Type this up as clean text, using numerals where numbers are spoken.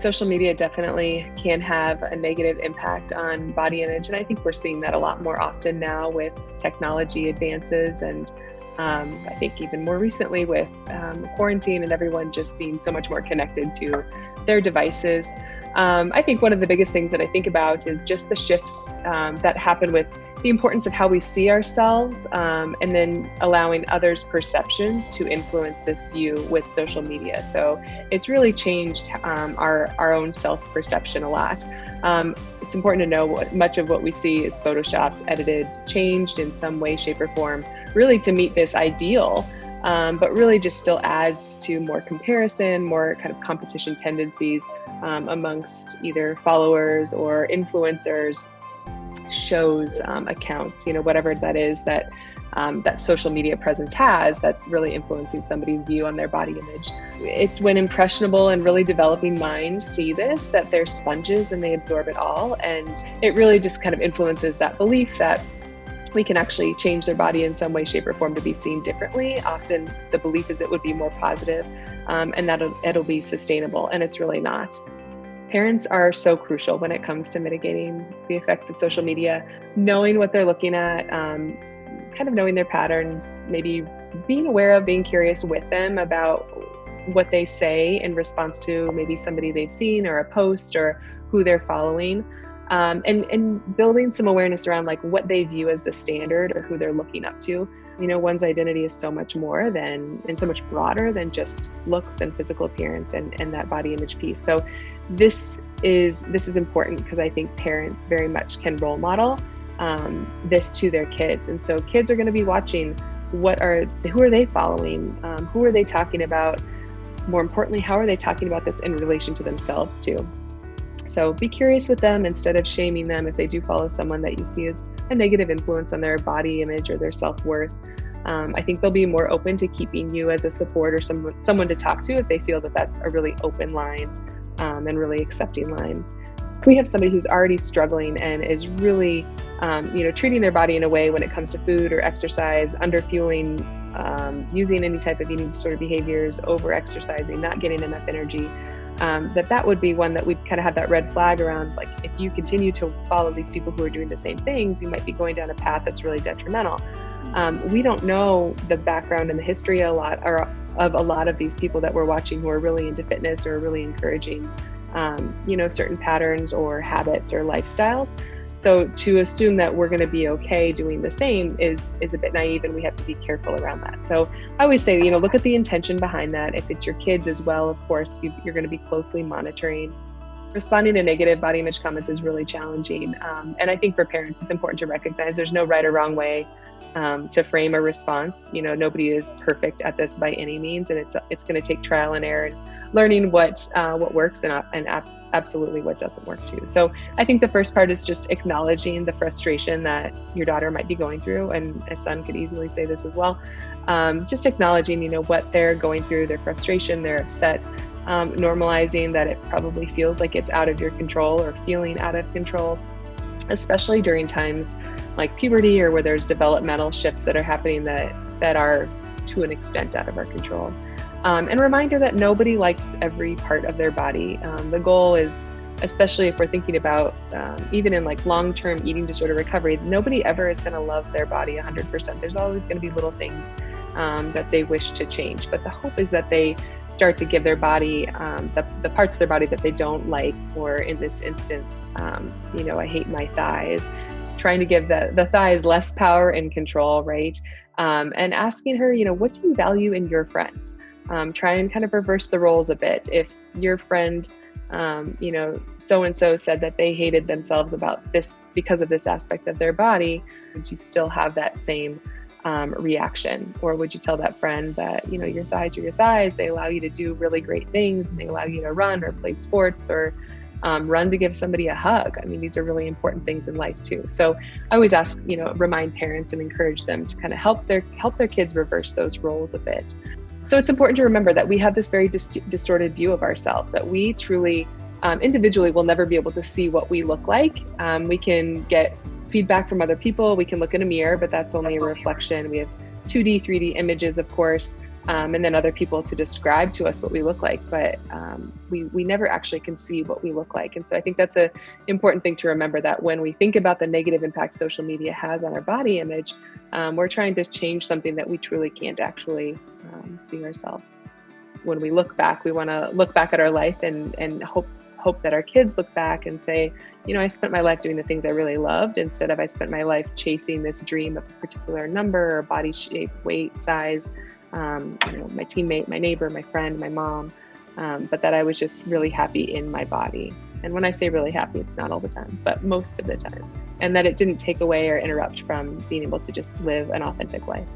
social media definitely can have a negative impact on body image. And I think we're seeing that a lot more often now with technology advances. And I think even more recently with quarantine and everyone just being so much more connected to their devices. I think one of the biggest things that I think about is just the shifts that happen with the importance of how we see ourselves, and then allowing others' perceptions to influence this view with social media. So it's really changed our own self-perception a lot. It's important to know much of what we see is photoshopped, edited, changed in some way, shape, or form, really to meet this ideal, but really just still adds to more comparison, more kind of competition tendencies amongst either followers or influencers, shows, accounts, whatever that is that that social media presence has, that's really influencing somebody's view on their body image. It's when impressionable and really developing minds see this, that they're sponges and they absorb it all. And it really just kind of influences that belief that we can actually change their body in some way, shape, or form to be seen differently. Often the belief is it would be more positive, and that it'll be sustainable, and it's really not. Parents are so crucial when it comes to mitigating the effects of social media, knowing what they're looking at, kind of knowing their patterns, maybe being aware of, being curious with them about what they say in response to maybe somebody they've seen or a post or who they're following, and building some awareness around like what they view as the standard or who they're looking up to. One's identity is so much more than, and so much broader than just looks and physical appearance and that body image piece. So this is important because I think parents very much can role model this to their kids. And so kids are going to be watching who are they following? Who are they talking about? More importantly, how are they talking about this in relation to themselves too? So be curious with them instead of shaming them if they do follow someone that you see as a negative influence on their body image or their self-worth. I think they'll be more open to keeping you as a support or someone to talk to if they feel that that's a really open line and really accepting line. If we have somebody who's already struggling and is really treating their body in a way when it comes to food or exercise, underfueling, using any type of eating disorder behaviors, over-exercising, not getting enough energy, that would be one that we'd kind of have that red flag around. Like, if you continue to follow these people who are doing the same things, you might be going down a path that's really detrimental. We don't know the background and the history of a lot of these people that we're watching who are really into fitness or really encouraging, certain patterns or habits or lifestyles. So to assume that we're going to be okay doing the same is a bit naive, and we have to be careful around that. So I always say, look at the intention behind that. If it's your kids as well, of course, you're going to be closely monitoring. Responding to negative body image comments is really challenging. And I think for parents, it's important to recognize there's no right or wrong way to frame a response. Nobody is perfect at this by any means, and it's going to take trial and error and learning what works and absolutely what doesn't work too. So I think the first part is just acknowledging the frustration that your daughter might be going through, and a son could easily say this as well. Just acknowledging, what they're going through, their frustration, their upset, normalizing that it probably feels like it's out of your control or feeling out of control, especially during times like puberty or where there's developmental shifts that are happening that are to an extent out of our control. And reminder that nobody likes every part of their body. The goal is, especially if we're thinking about even in like long-term eating disorder recovery, nobody ever is going to love their body 100%. There's always going to be little things that they wish to change. But the hope is that they start to give their body, the parts of their body that they don't like, or in this instance, I hate my thighs, trying to give the thighs less power and control, right? And asking her, what do you value in your friends? Try and kind of reverse the roles a bit. If your friend, so-and-so said that they hated themselves about this because of this aspect of their body, would you still have that same reaction? Or would you tell that friend that, your thighs are your thighs, they allow you to do really great things, and they allow you to run or play sports or run to give somebody a hug? I mean, these are really important things in life too. So I always ask, remind parents and encourage them to kind of help their kids reverse those roles a bit. So it's important to remember that we have this very distorted view of ourselves, that we truly, individually, will never be able to see what we look like. We can get feedback from other people. We can look in a mirror, but that's only a reflection. We have 2D, 3D images, of course. and then other people to describe to us what we look like, but we never actually can see what we look like. And so I think that's an important thing to remember, that when we think about the negative impact social media has on our body image, we're trying to change something that we truly can't actually see ourselves. When we look back, we want to look back at our life and hope that our kids look back and say, I spent my life doing the things I really loved, instead of I spent my life chasing this dream of a particular number or body shape, weight, size, my teammate, my neighbor, my friend, my mom, but that I was just really happy in my body. And when I say really happy, it's not all the time, but most of the time. And that it didn't take away or interrupt from being able to just live an authentic life.